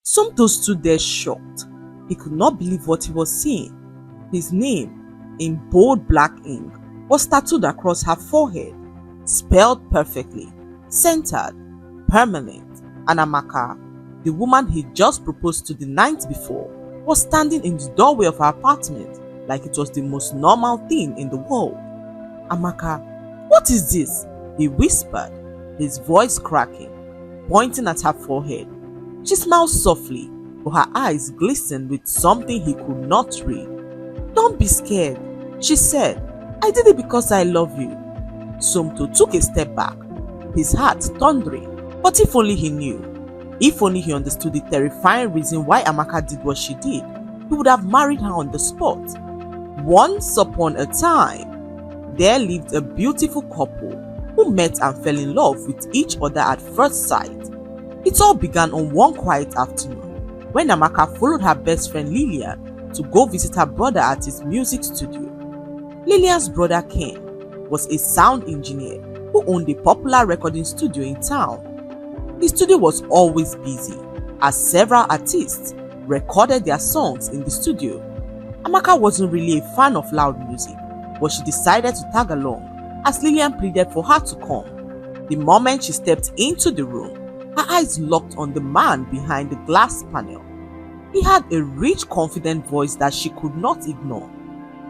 Sumto stood there shocked. He could not believe what he was seeing. His name, in bold black ink, was tattooed across her forehead, spelled perfectly, centered, permanent, and Amaka, the woman he just proposed to the night before, was standing in the doorway of her apartment like it was the most normal thing in the world. Amaka, what is this? He whispered, his voice cracking, pointing at her forehead. She smiled softly, but her eyes glistened with something he could not read. Don't be scared, she said. I did it because I love you. Sumto took a step back, his heart thundering. But if only he knew, if only he understood the terrifying reason why Amaka did what she did, he would have married her on the spot. Once upon a time, there lived a beautiful couple who met and fell in love with each other at first sight. It all began on one quiet afternoon when Amaka followed her best friend Lillian to go visit her brother at his music studio. Lillian's brother Ken was a sound engineer who owned a popular recording studio in town. The studio was always busy as several artists recorded their songs in the studio. Amaka wasn't really a fan of loud music, but she decided to tag along as Lillian pleaded for her to come. The moment she stepped into the room, her eyes locked on the man behind the glass panel. He had a rich, confident voice that she could not ignore.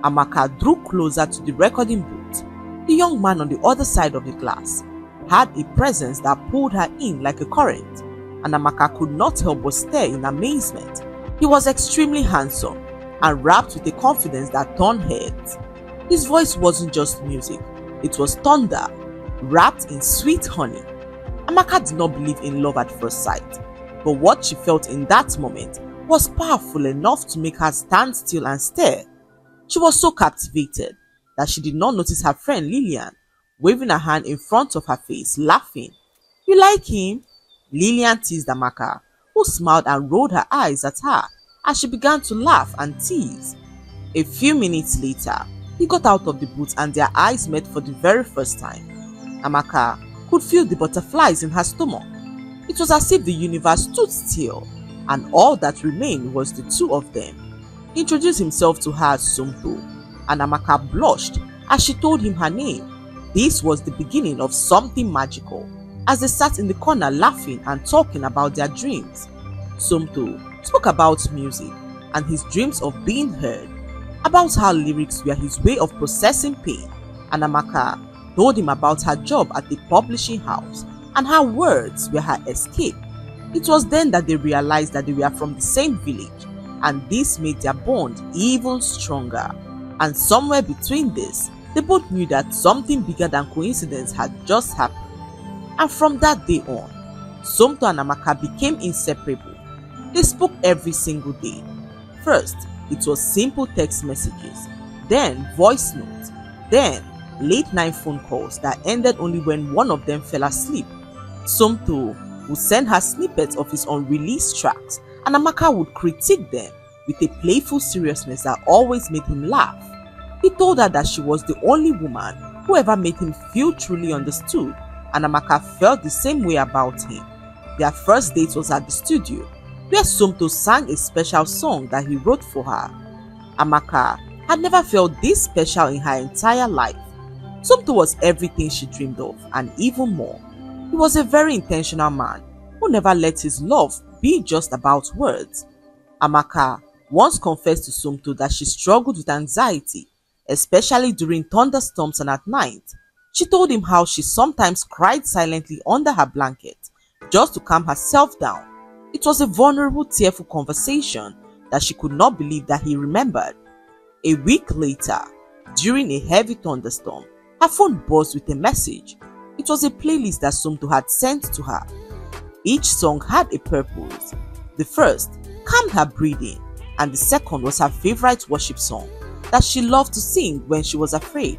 Amaka drew closer to the recording booth. The young man on the other side of the glass had a presence that pulled her in like a current, and Amaka could not help but stare in amazement. He was extremely handsome and rapped with a confidence that turned heads. His voice wasn't just music, it was thunder, wrapped in sweet honey. Amaka did not believe in love at first sight, but what she felt in that moment was powerful enough to make her stand still and stare. She was so captivated that she did not notice her friend Lillian waving her hand in front of her face, laughing. You like him? Lillian teased Amaka, who smiled and rolled her eyes at her as she began to laugh and tease. A few minutes later, he got out of the booth and their eyes met for the very first time. Amaka could feel the butterflies in her stomach. It was as if the universe stood still and all that remained was the two of them. He introduced himself to her as Sumto, and Amaka blushed as she told him her name. This was the beginning of something magical, as they sat in the corner laughing and talking about their dreams. Sumto spoke about music and his dreams of being heard, about how lyrics were his way of processing pain, and Amaka told him about her job at the publishing house and how words were her escape. It was then that they realized that they were from the same village, and this made their bond even stronger. And somewhere between this, they both knew that something bigger than coincidence had just happened. And from that day on, Sumto and Amaka became inseparable. They spoke every single day. First, it was simple text messages, then voice notes, then late night phone calls that ended only when one of them fell asleep. Sumto would send her snippets of his unreleased tracks, and Amaka would critique them with a playful seriousness that always made him laugh. He told her that she was the only woman who ever made him feel truly understood, and Amaka felt the same way about him. Their first date was at the studio, where Sumto sang a special song that he wrote for her. Amaka had never felt this special in her entire life. Sumto was everything she dreamed of and even more. He was a very intentional man who never let his love be just about words. Amaka once confessed to Sumto that she struggled with anxiety, especially during thunderstorms and at night. She told him how she sometimes cried silently under her blanket just to calm herself down. It was a vulnerable, tearful conversation that she could not believe that he remembered. A week later, during a heavy thunderstorm, her phone buzzed with a message. It was a playlist that Sumto had sent to her. Each song had a purpose. The first calmed her breathing, and the second was her favorite worship song that she loved to sing when she was afraid.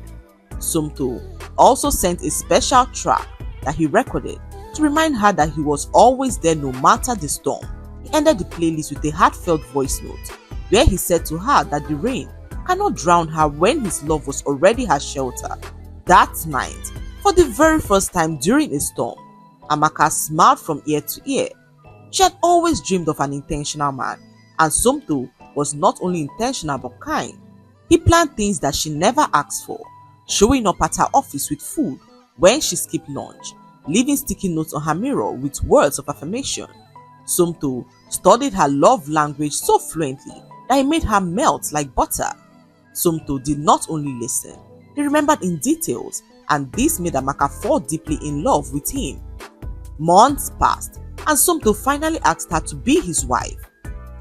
Sumto also sent a special track that he recorded to remind her that he was always there no matter the storm. He ended the playlist with a heartfelt voice note where he said to her that the rain cannot drown her when his love was already her shelter. That night, for the very first time during a storm, Amaka smiled from ear to ear. She had always dreamed of an intentional man, and Somto was not only intentional but kind. He planned things that she never asked for, showing up at her office with food when she skipped lunch, leaving sticky notes on her mirror with words of affirmation. Somto studied her love language so fluently that it made her melt like butter. Somto did not only listen, he remembered in details, and this made Amaka fall deeply in love with him. Months passed, and Somto finally asked her to be his wife.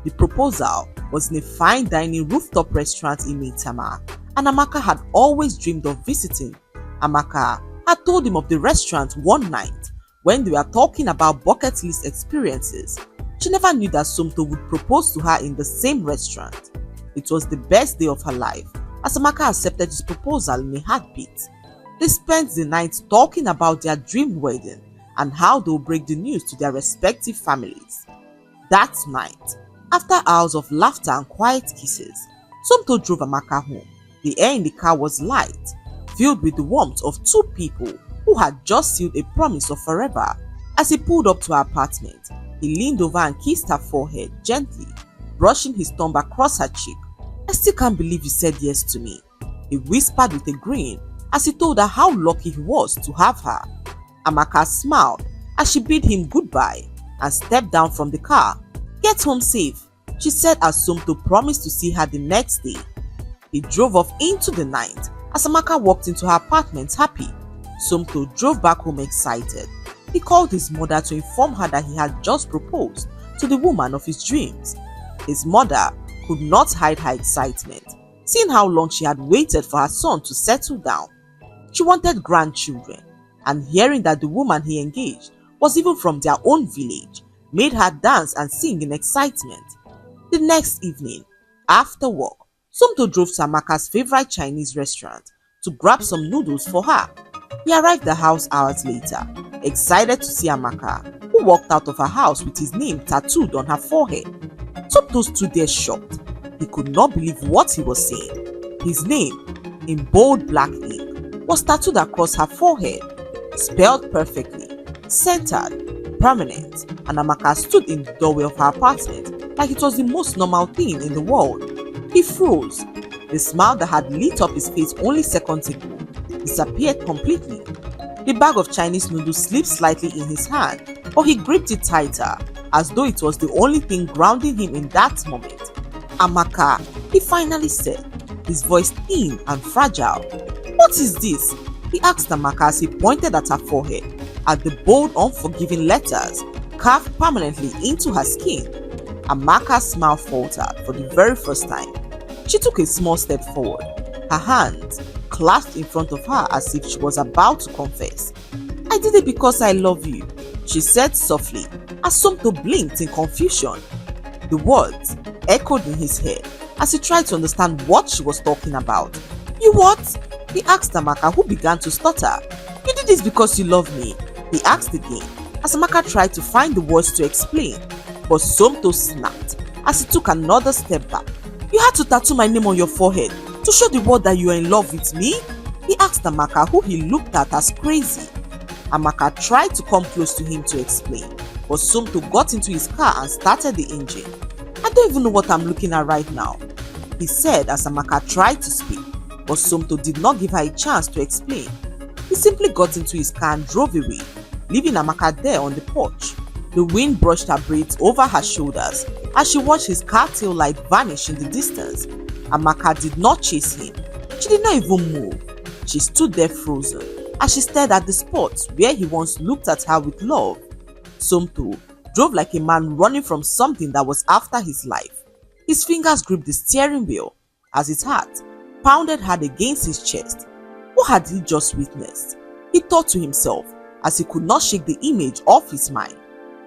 The proposal was in a fine dining rooftop restaurant in Maitama, and Amaka had always dreamed of visiting. Amaka had told him of the restaurant one night when they were talking about bucket list experiences. She never knew that Somto would propose to her in the same restaurant. It was the best day of her life, as Amaka accepted his proposal in a heartbeat. They spent the night talking about their dream wedding and how they would break the news to their respective families. That night, after hours of laughter and quiet kisses, Somto drove Amaka home. The air in the car was light, filled with the warmth of two people who had just sealed a promise of forever. As he pulled up to her apartment, he leaned over and kissed her forehead gently, brushing his thumb across her cheek. "I still can't believe you said yes to me," he whispered with a grin as he told her how lucky he was to have her. Amaka smiled as she bid him goodbye and stepped down from the car. "Get home safe," she said as Somto promised to see her the next day. He drove off into the night as Amaka walked into her apartment happy. Somto drove back home excited. He called his mother to inform her that he had just proposed to the woman of his dreams. His mother could not hide her excitement, seeing how long she had waited for her son to settle down. She wanted grandchildren, and hearing that the woman he engaged was even from their own village made her dance and sing in excitement. The next evening, after work, Somto drove to Amaka's favorite Chinese restaurant to grab some noodles for her. He arrived at the house hours later, excited to see Amaka, who walked out of her house with his name tattooed on her forehead. Somto stood there shocked. He could not believe what he was saying. His name, in bold black ink, was tattooed across her forehead, spelled perfectly, centered, permanent, and Amaka stood in the doorway of her apartment like it was the most normal thing in the world. He froze. The smile that had lit up his face only seconds ago disappeared completely. The bag of Chinese noodles slipped slightly in his hand, but he gripped it tighter, as though it was the only thing grounding him in that moment. "Amaka," he finally said, his voice thin and fragile. "What is this?" he asked Amaka as he pointed at her forehead, at the bold, unforgiving letters carved permanently into her skin. Amaka's smile faltered for the very first time. She took a small step forward, her hands clasped in front of her as if she was about to confess. "I did it because I love you," she said softly as Somto blinked in confusion. The words echoed in his head as he tried to understand what she was talking about. "You what?" he asked Amaka, who began to stutter. "You did this because you love me," he asked again as Amaka tried to find the words to explain, but Somto snapped as he took another step back. "You had to tattoo my name on your forehead to show the world that you are in love with me?" he asked Amaka, who he looked at as crazy. Amaka tried to come close to him to explain, but Somto got into his car and started the engine. "I don't even know what I'm looking at right now," he said as Amaka tried to speak, but Somto did not give her a chance to explain. He simply got into his car and drove away, leaving Amaka there on the porch. The wind brushed her braids over her shoulders as she watched his car tail light vanish in the distance. Amaka did not chase him. She did not even move. She stood there frozen as she stared at the spot where he once looked at her with love. Somto drove like a man running from something that was after his life. His fingers gripped the steering wheel as his heart pounded hard against his chest. What had he just witnessed? He thought to himself as he could not shake the image off his mind.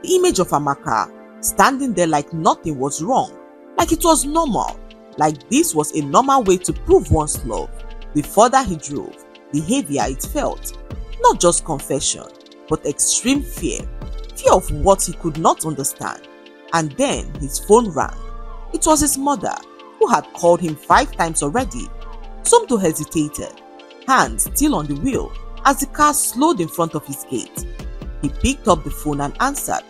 The image of Amaka standing there like nothing was wrong, like it was normal, like this was a normal way to prove one's love. The further he drove, the heavier it felt. Not just confession, but extreme fear. Fear of what he could not understand. And then his phone rang. It was his mother, who had called him 5 times already. Somto hesitated, hands still on the wheel, as the car slowed in front of his gate. He picked up the phone and answered.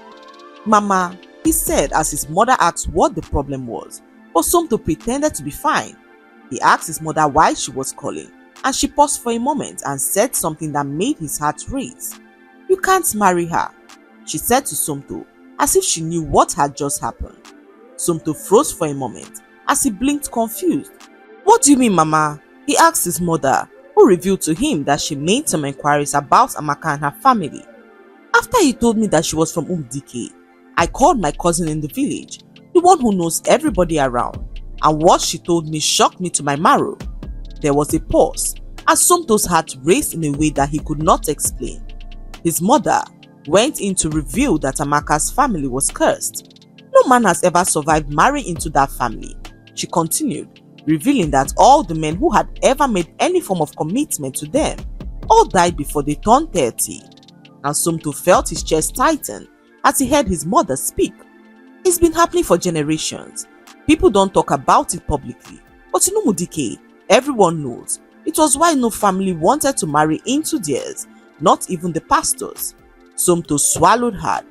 Mama, he said as his mother asked what the problem was, but Somto pretended to be fine. He asked his mother why she was calling, and she paused for a moment and said something that made his heart race. "You can't marry her," she said to Somto, as if she knew what had just happened. Somto froze for a moment as he blinked confused. "What do you mean, Mama?" he asked his mother, who revealed to him that she made some inquiries about Amaka and her family. "After he told me that she was from Umdike, I called my cousin in the village, the one who knows everybody around, and what she told me shocked me to my marrow." There was a pause as Somto's heart raced in a way that he could not explain. His mother went in to reveal that Amaka's family was cursed. "No man has ever survived marrying into that family," she continued, revealing that all the men who had ever made any form of commitment to them all died before they turned 30. And Somto felt his chest tighten as he heard his mother speak. "It's been happening for generations. People don't talk about it publicly, but in Umudike, everyone knows. It was why no family wanted to marry into theirs, not even the pastors." Somto swallowed hard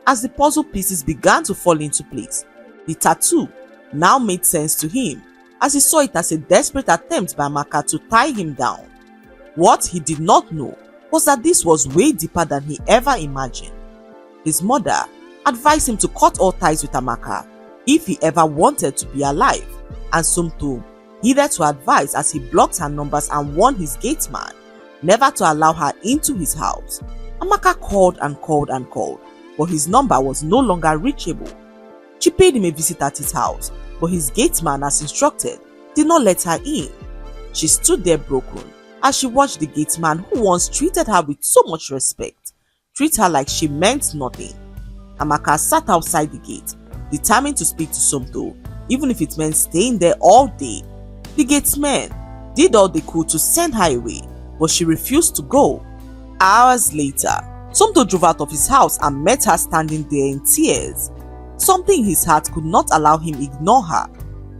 as the puzzle pieces began to fall into place. The tattoo now made sense to him as he saw it as a desperate attempt by Amaka to tie him down. What he did not know was that this was way deeper than he ever imagined. His mother advised him to cut all ties with Amaka if he ever wanted to be alive, and Somto heeded to advise as he blocked her numbers and warned his gateman never to allow her into his house. Amaka called and called and called, but his number was no longer reachable. She paid him a visit at his house, but his gateman, as instructed, did not let her in. She stood there broken as she watched the gateman, who once treated her with so much respect, treat her like she meant nothing. Amaka sat outside the gate, determined to speak to Somto, even if it meant staying there all day. The gatemen did all they could to send her away, but she refused to go. Hours later, Somto drove out of his house and met her standing there in tears. Something in his heart could not allow him ignore her,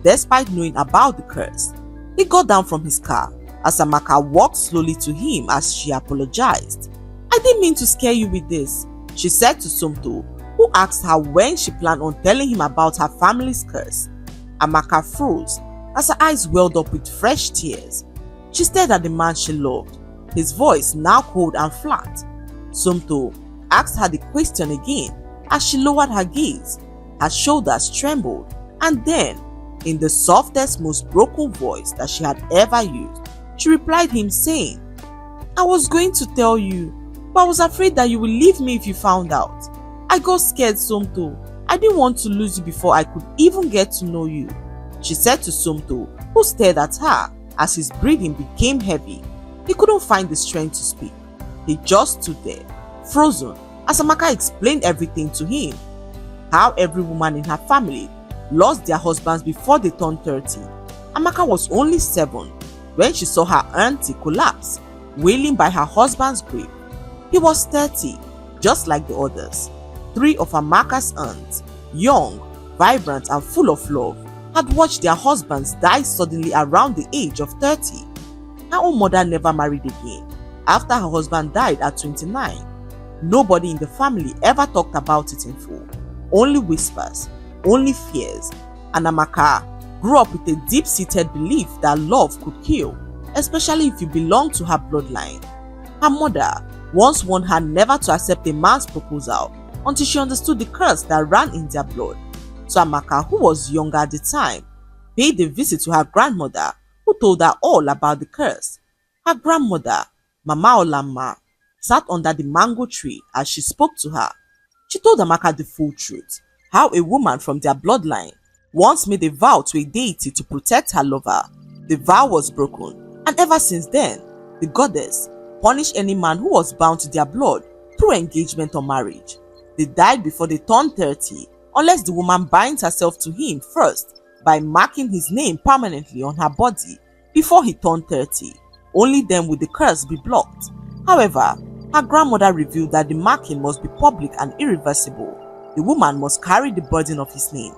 despite knowing about the curse. He got down from his car as Amaka walked slowly to him as she apologized. "I didn't mean to scare you with this," she said to Somto, who asked her when she planned on telling him about her family's curse. Amaka froze as her eyes welled up with fresh tears. She stared at the man she loved, his voice now cold and flat. Somto asked her the question again as she lowered her gaze. Her shoulders trembled, and then, in the softest, most broken voice that she had ever used, she replied him saying, "I was going to tell you, but I was afraid that you would leave me if you found out. I got scared, Somto. I didn't want to lose you before I could even get to know you," she said to Somto, who stared at her as his breathing became heavy. He couldn't find the strength to speak. He just stood there, frozen, as Amaka explained everything to him. How every woman in her family lost their husbands before they turned 30. Amaka was only 7 when she saw her auntie collapse, wailing by her husband's grave. He was 30, just like the others. 3 of Amaka's aunts, young, vibrant and full of love, had watched their husbands die suddenly around the age of 30. Her own mother never married again after her husband died at 29. Nobody in the family ever talked about it in full. Only whispers, only fears, and Amaka grew up with a deep-seated belief that love could kill, especially if you belong to her bloodline. Her mother once warned her never to accept a man's proposal until she understood the curse that ran in their blood. So Amaka, who was younger at the time, paid a visit to her grandmother, who told her all about the curse. Her grandmother, Mama Olamma, sat under the mango tree as she spoke to her. She told Amaka the full truth, how a woman from their bloodline once made a vow to a deity to protect her lover. The vow was broken, and ever since then, the goddess punished any man who was bound to their blood through engagement or marriage. They died before they turned 30, unless the woman binds herself to him first by marking his name permanently on her body before he turned 30. Only then would the curse be blocked. However, her grandmother revealed that the marking must be public and irreversible. The woman must carry the burden of his name.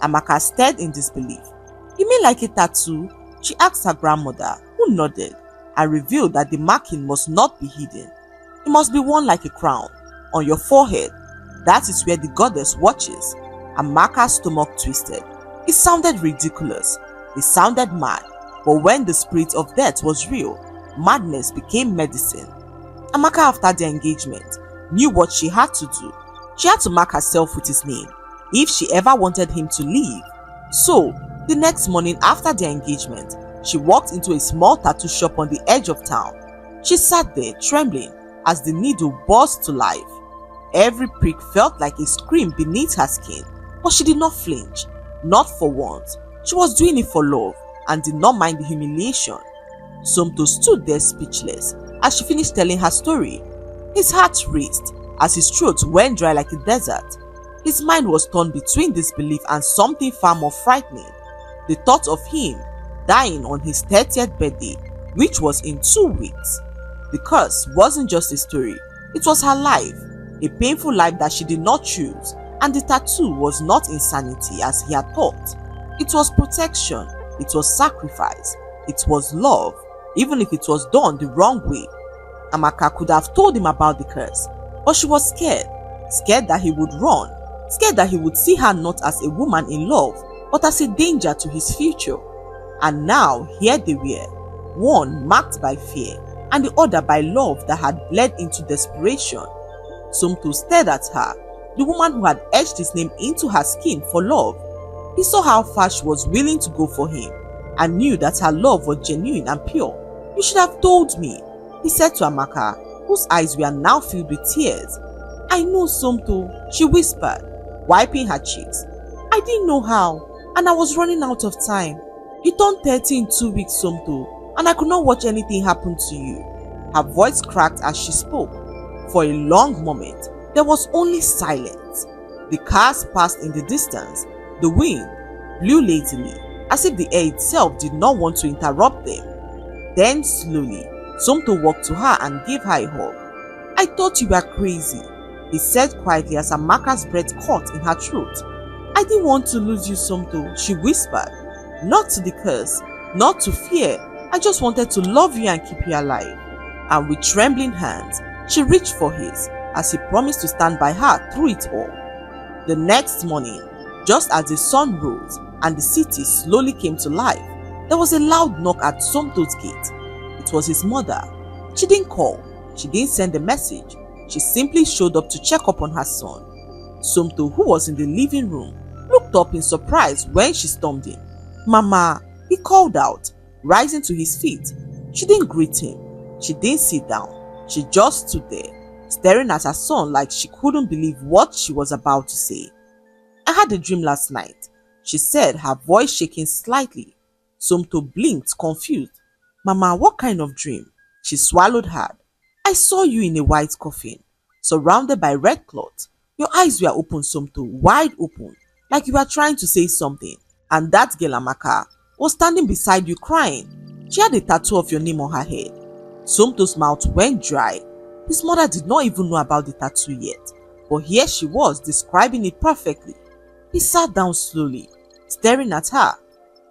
Amaka stared in disbelief. "You mean like a tattoo?" she asked her grandmother, who nodded and revealed that the marking must not be hidden. It must be worn like a crown on your forehead. That is where the goddess watches. Amaka's stomach twisted. It sounded ridiculous. It sounded mad. But when the spirit of death was real, madness became medicine. Amaka, after the engagement, knew what she had to do. She had to mark herself with his name if she ever wanted him to leave. So, the next morning after their engagement, she walked into a small tattoo shop on the edge of town. She sat there trembling as the needle burst to life. Every prick felt like a scream beneath her skin, but she did not flinch, not for once. She was doing it for love and did not mind the humiliation. Somto stood there speechless as she finished telling her story. His heart raced as his throat went dry like a desert. His mind was torn between disbelief and something far more frightening. The thought of him dying on his 30th birthday, which was in 2 weeks. The curse wasn't just a story, it was her life, a painful life that she did not choose, and the tattoo was not insanity as he had thought. It was protection, it was sacrifice, it was love, even if it was done the wrong way. Amaka could have told him about the curse, but she was scared, scared that he would run, scared that he would see her not as a woman in love, but as a danger to his future. And now here they were, one marked by fear, and the other by love that had bled into desperation. Somto stared at her, the woman who had etched his name into her skin for love. He saw how far she was willing to go for him, and knew that her love was genuine and pure. "You should have told me," he said to Amaka, whose eyes were now filled with tears. "I know, Somto," she whispered, wiping her cheeks. "I didn't know how, and I was running out of time. You turned 30 in 2 weeks, Somto, and I could not watch anything happen to you." Her voice cracked as she spoke. For a long moment, there was only silence. The cars passed in the distance. The wind blew lazily, as if the air itself did not want to interrupt them. Then slowly, Somto walked to her and gave her a hug. "I thought you were crazy," he said quietly as Amaka's breath caught in her throat. "I didn't want to lose you, Somto," she whispered. "Not to the curse, not to fear. I just wanted to love you and keep you alive." And with trembling hands, she reached for his as he promised to stand by her through it all. The next morning, just as the sun rose and the city slowly came to life, there was a loud knock at Somto's gate. It was his mother. She didn't call, she didn't send a message, she simply showed up to check up on her son. Somto, who was in the living room, looked up in surprise when she stormed in. "Mama," he called out, rising to his feet. She didn't greet him, she didn't sit down, she just stood there, staring at her son like she couldn't believe what she was about to say. "I had a dream last night," she said, her voice shaking slightly. Somto blinked, confused. "Mama, what kind of dream?" She swallowed hard. "I saw you in a white coffin, surrounded by red cloth. Your eyes were open, Somto, wide open, like you were trying to say something. And that girl, Amaka, was standing beside you crying. She had a tattoo of your name on her head." Somto's mouth went dry. His mother did not even know about the tattoo yet, but here she was describing it perfectly. He sat down slowly, staring at her.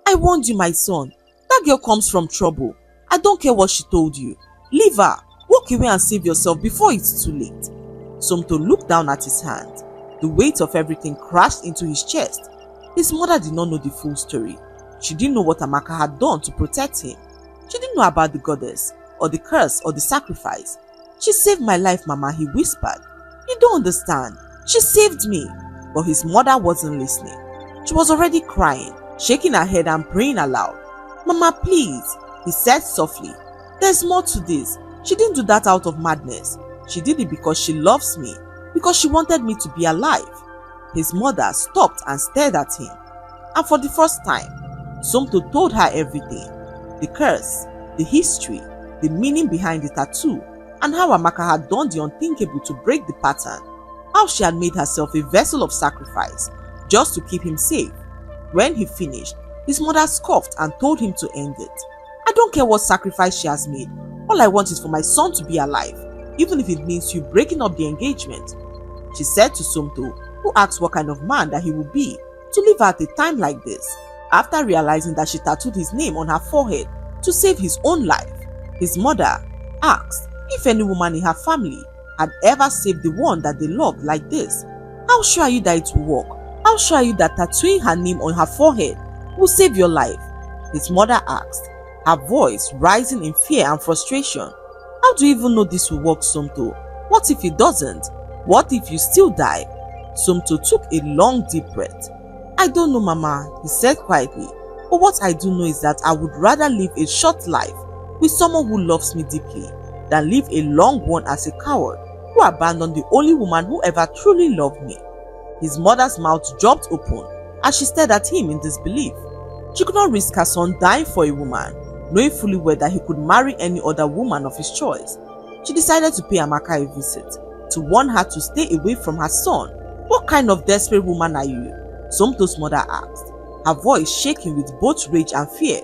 "I warned you, my son. That girl comes from trouble. I don't care what she told you. Leave her. Walk away and save yourself before it's too late." Somto looked down at his hand. The weight of everything crashed into his chest. His mother did not know the full story. She didn't know what Amaka had done to protect him. She didn't know about the goddess, or the curse, or the sacrifice. "She saved my life, Mama," he whispered. "You don't understand. She saved me." But his mother wasn't listening. She was already crying, shaking her head and praying aloud. "Mama, please," he said softly. "There's more to this. She didn't do that out of madness. She did it because she loves me, because she wanted me to be alive." His mother stopped and stared at him. And for the first time, Somto told her everything. The curse, the history, the meaning behind the tattoo, and how Amaka had done the unthinkable to break the pattern. How she had made herself a vessel of sacrifice just to keep him safe. When he finished, his mother scoffed and told him to end it. "I don't care what sacrifice she has made. All I want is for my son to be alive, even if it means you breaking up the engagement," she said to Somto, who asked what kind of man that he would be to leave her at a time like this. After realizing that she tattooed his name on her forehead to save his own life, his mother asked if any woman in her family had ever saved the one that they loved like this. How sure are you that it will work? How sure are you that tattooing her name on her forehead will save your life? His mother asked, her voice rising in fear and frustration. How do you even know this will work, Somto? What if it doesn't? What if you still die? Somto took a long deep breath. I don't know, Mama, he said quietly. But what I do know is that I would rather live a short life with someone who loves me deeply than live a long one as a coward who abandoned the only woman who ever truly loved me. His mother's mouth dropped open as she stared at him in disbelief. She could not risk her son dying for a woman, knowing fully well that he could marry any other woman of his choice. She decided to pay Amaka a visit, to warn her to stay away from her son. What kind of desperate woman are you? Somto's mother asked, her voice shaking with both rage and fear.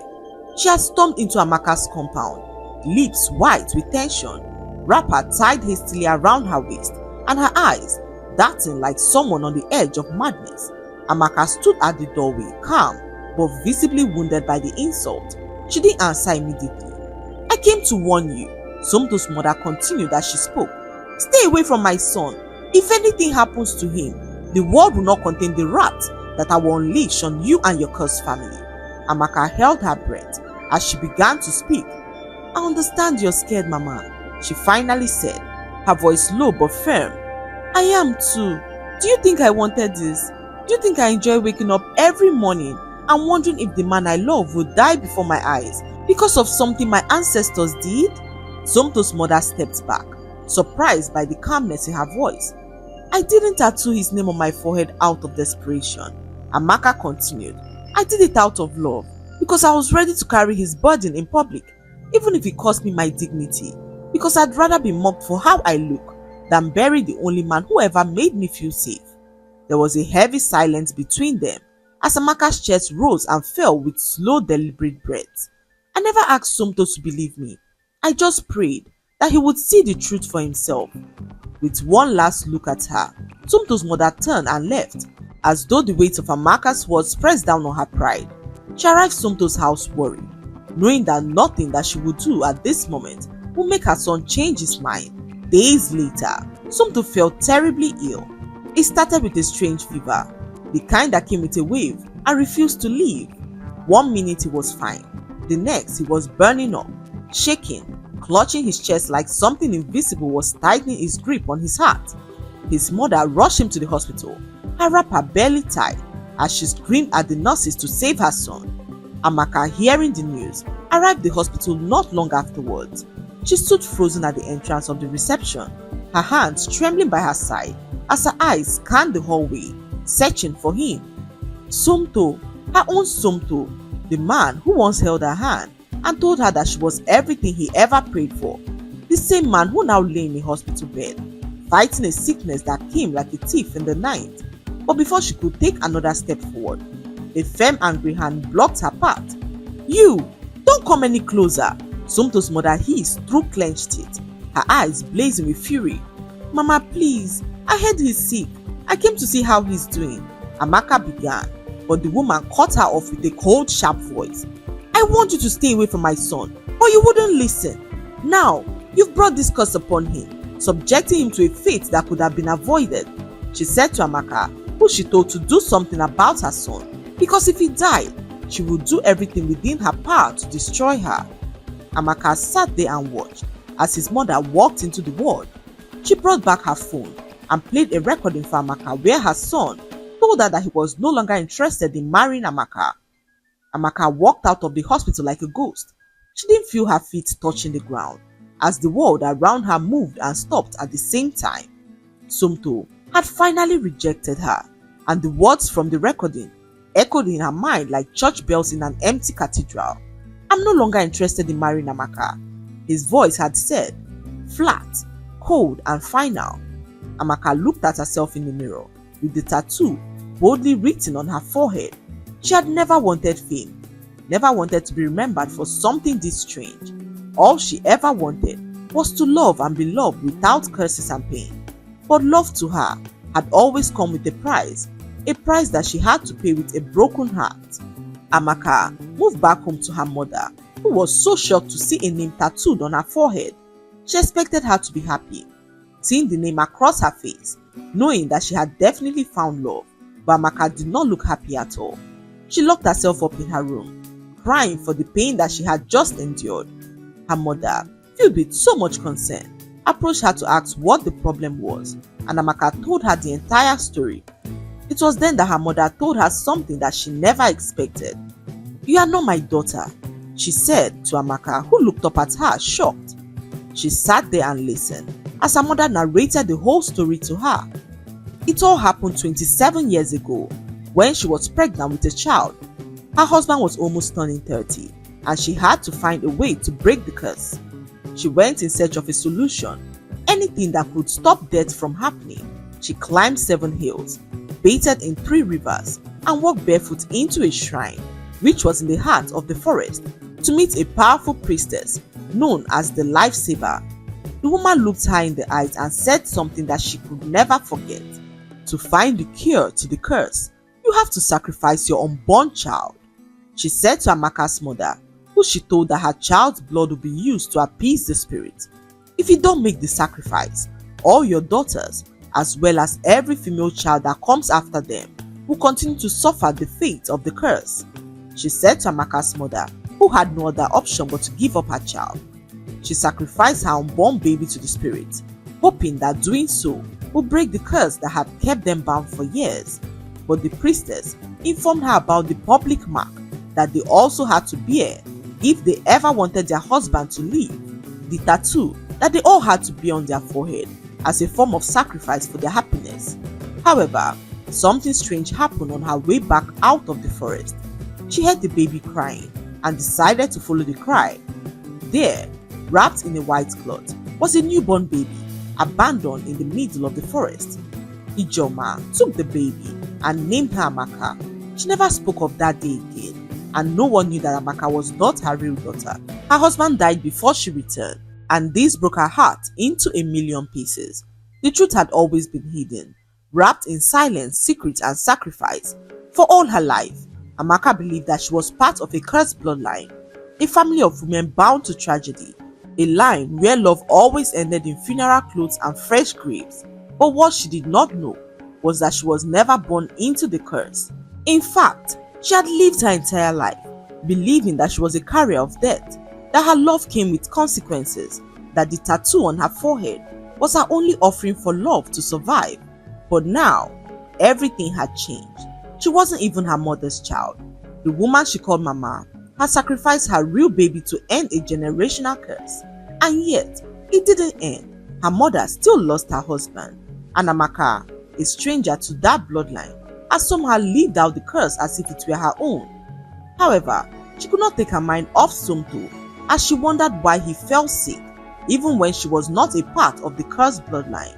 She had stormed into Amaka's compound, lips white with tension, wrapper tied hastily around her waist, and her eyes darting like someone on the edge of madness. Amaka stood at the doorway, calm but visibly wounded by the insult. She didn't answer immediately. I came to warn you, Somto's mother continued as she spoke. Stay away from my son. If anything happens to him, the world will not contain the wrath that I will unleash on you and your cursed family. Amaka held her breath as she began to speak. I understand you're scared, Mama, she finally said, her voice low but firm. I am too. Do you think I wanted this? Do you think I enjoy waking up every morning and wondering if the man I love will die before my eyes because of something my ancestors did? Somto's mother stepped back, surprised by the calmness in her voice. I didn't tattoo his name on my forehead out of desperation, Amaka continued. I did it out of love, because I was ready to carry his burden in public, even if it cost me my dignity, because I'd rather be mocked for how I look than bury the only man who ever made me feel safe. There was a heavy silence between them as Amaka's chest rose and fell with slow, deliberate breaths. I never asked Somto to believe me. I just prayed that he would see the truth for himself. With one last look at her, Somto's mother turned and left, as though the weight of Amaka's words pressed down on her pride. She arrived Somto's house worried, knowing that nothing that she would do at this moment would make her son change his mind. Days later, Somto felt terribly ill. It started with a strange fever, the kind that came with a wave and refused to leave. One minute he was fine, the next he was burning up, shaking, clutching his chest like something invisible was tightening his grip on his heart. His mother rushed him to the hospital, her wrapper barely tied, as she screamed at the nurses to save her son. Amaka, hearing the news, arrived at the hospital not long afterwards. She stood frozen at the entrance of the reception, her hands trembling by her side as her eyes scanned the hallway, searching for him. Somto, her own Somto, the man who once held her hand and told her that she was everything he ever prayed for. The same man who now lay in a hospital bed, fighting a sickness that came like a thief in the night. But before she could take another step forward, a firm, angry hand blocked her path. You! Don't come any closer! Somto's mother hissed through clenched teeth, her eyes blazing with fury. Mama, please! I heard he's sick. I came to see how he's doing, Amaka began, but the woman cut her off with a cold, sharp voice. I want you to stay away from my son, but you wouldn't listen. Now, you've brought this curse upon him, subjecting him to a fate that could have been avoided, she said to Amaka, who she told to do something about her son, because if he died, she would do everything within her power to destroy her. Amaka sat there and watched as his mother walked into the ward. She brought back her phone and played a recording for Amaka where her son told her that he was no longer interested in marrying Amaka. Amaka walked out of the hospital like a ghost. She didn't feel her feet touching the ground as the world around her moved and stopped at the same time. Somto had finally rejected her, and the words from the recording echoed in her mind like church bells in an empty cathedral. I'm no longer interested in marrying Amaka, his voice had said, flat, cold and final. Amaka looked at herself in the mirror with the tattoo boldly written on her forehead. She had never wanted fame, never wanted to be remembered for something this strange. All she ever wanted was to love and be loved without curses and pain. But love to her had always come with a price that she had to pay with a broken heart. Amaka moved back home to her mother, who was so shocked to see a name tattooed on her forehead. She expected her to be happy, seeing the name across her face, knowing that she had definitely found love, but Amaka did not look happy at all. She locked herself up in her room, crying for the pain that she had just endured. Her mother, filled with so much concern, approached her to ask what the problem was, and Amaka told her the entire story. It was then that her mother told her something that she never expected. "You are not my daughter," she said to Amaka, who looked up at her shocked. She sat there and listened as her mother narrated the whole story to her. It all happened 27 years ago when she was pregnant with a child. Her husband was almost turning 30 and she had to find a way to break the curse. She went in search of a solution, anything that could stop death from happening. She climbed 7 hills, bathed in 3 rivers, and walked barefoot into a shrine, which was in the heart of the forest, to meet a powerful priestess known as the Lifesaver. The woman looked her in the eyes and said something that she could never forget. To find the cure to the curse, you have to sacrifice your unborn child. She said to Amaka's mother, who she told that her child's blood would be used to appease the spirit. If you don't make the sacrifice, all your daughters, as well as every female child that comes after them, will continue to suffer the fate of the curse. She said to Amaka's mother, who had no other option but to give up her child. She sacrificed her unborn baby to the spirit, hoping that doing so would break the curse that had kept them bound for years. But the priestess informed her about the public mark that they also had to bear if they ever wanted their husband to leave, the tattoo that they all had to bear on their forehead as a form of sacrifice for their happiness. However, something strange happened on her way back out of the forest. She heard the baby crying and decided to follow the cry. There, wrapped in a white cloth, was a newborn baby, abandoned in the middle of the forest. Ijoma took the baby and named her Amaka. She never spoke of that day again, and no one knew that Amaka was not her real daughter. Her husband died before she returned, and this broke her heart into a million pieces. The truth had always been hidden, wrapped in silence, secret, and sacrifice. For all her life, Amaka believed that she was part of a cursed bloodline, a family of women bound to tragedy, a line where love always ended in funeral clothes and fresh graves. But what she did not know was that she was never born into the curse. In fact, she had lived her entire life believing that she was a carrier of death, that her love came with consequences, that the tattoo on her forehead was her only offering for love to survive. But now, everything had changed. She wasn't even her mother's child. The woman she called Mama had sacrificed her real baby to end a generational curse. And yet, it didn't end. Her mother still lost her husband, and Amaka, a stranger to that bloodline, had somehow lived out the curse as if it were her own. However, she could not take her mind off Somto, as she wondered why he fell sick, even when she was not a part of the cursed bloodline.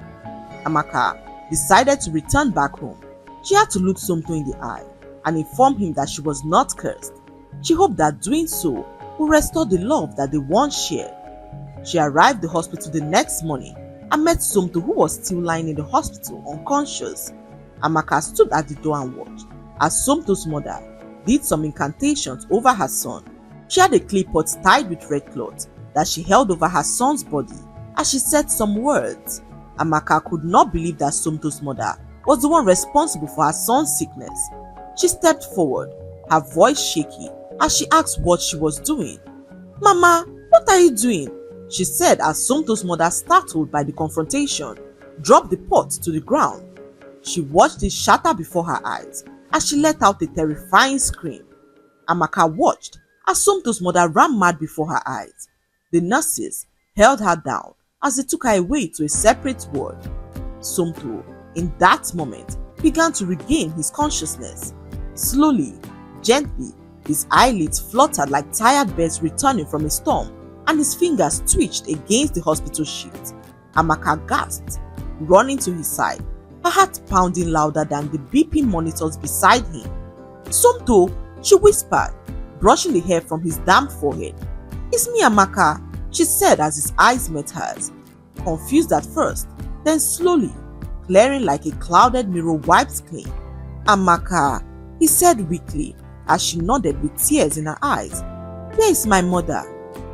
Amaka decided to return back home. She had to look Somto in the eye and inform him that she was not cursed. She hoped that doing so would restore the love that they once shared. She arrived at the hospital the next morning and met Somto, who was still lying in the hospital unconscious. Amaka stood at the door and watched as Somto's mother did some incantations over her son. She had a clay pot tied with red cloth that she held over her son's body as she said some words. Amaka could not believe that Somto's mother was the one responsible for her son's sickness. She stepped forward, her voice shaky, as she asked what she was doing. "Mama, what are you doing?" she said as Somto's mother, startled by the confrontation, dropped the pot to the ground. She watched it shatter before her eyes as she let out a terrifying scream. Amaka watched as Somto's mother ran mad before her eyes. The nurses held her down as they took her away to a separate ward. Somto, in that moment, began to regain his consciousness. Slowly, gently, his eyelids fluttered like tired birds returning from a storm, and his fingers twitched against the hospital sheet. Amaka gasped, running to his side, her heart pounding louder than the beeping monitors beside him. "Somto," she whispered, brushing the hair from his damp forehead. "It's me, Amaka," she said as his eyes met hers. Confused at first, then slowly, clearing like a clouded mirror wiped clean. "Amaka," he said weakly as she nodded with tears in her eyes. "Where is my mother?"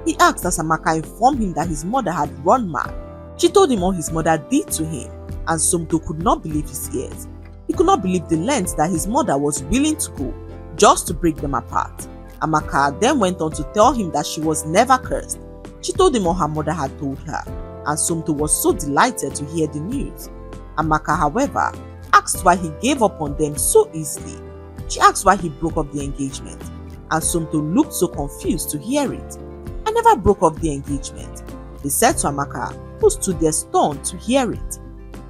he asked as Amaka informed him that his mother had run mad. She told him all his mother did to him, and Somto could not believe his ears. He could not believe the lengths that his mother was willing to go just to break them apart. Amaka then went on to tell him that she was never cursed. She told him all her mother had told her, and Somto was so delighted to hear the news. Amaka, however, asked why he gave up on them so easily. She asked why he broke off the engagement, and Somto looked so confused to hear it. "I never broke off the engagement," he said to Amaka, who stood there stunned to hear it.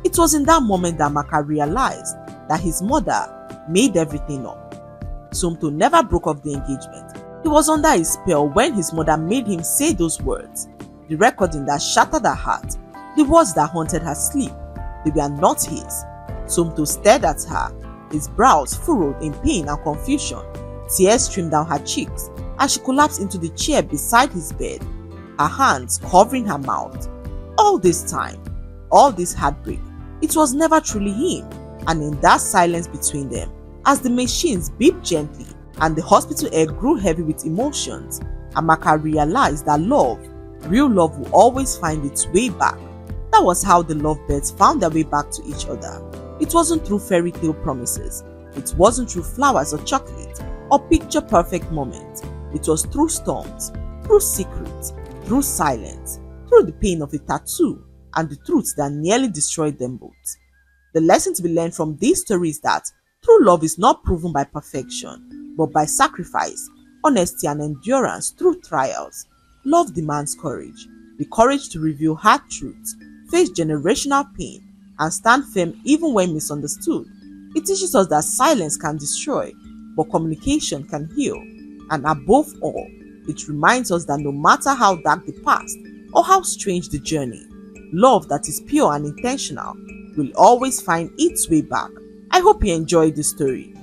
It was in that moment that Amaka realized that his mother made everything up. Somto never broke off the engagement. He was under a spell when his mother made him say those words. The recording that shattered her heart, the words that haunted her sleep, they were not his. Somto stared at her, his brows furrowed in pain and confusion. Tears streamed down her cheeks as she collapsed into the chair beside his bed, her hands covering her mouth. All this time, all this heartbreak, it was never truly him. And in that silence between them, as the machines beeped gently and the hospital air grew heavy with emotions, Amaka realized that love, real love, will always find its way back. That was how the lovebirds found their way back to each other. It wasn't through fairy tale promises. It wasn't through flowers or chocolate or picture perfect moments. It was through storms, through secrets, through silence, through the pain of a tattoo and the truth that nearly destroyed them both. The lesson to be learned from this story is that true love is not proven by perfection, but by sacrifice, honesty, and endurance through trials. Love demands courage, the courage to reveal hard truths, face generational pain, and stand firm even when misunderstood. It teaches us that silence can destroy, but communication can heal. And above all, it reminds us that no matter how dark the past or how strange the journey, love that is pure and intentional will always find its way back. I hope you enjoyed this story.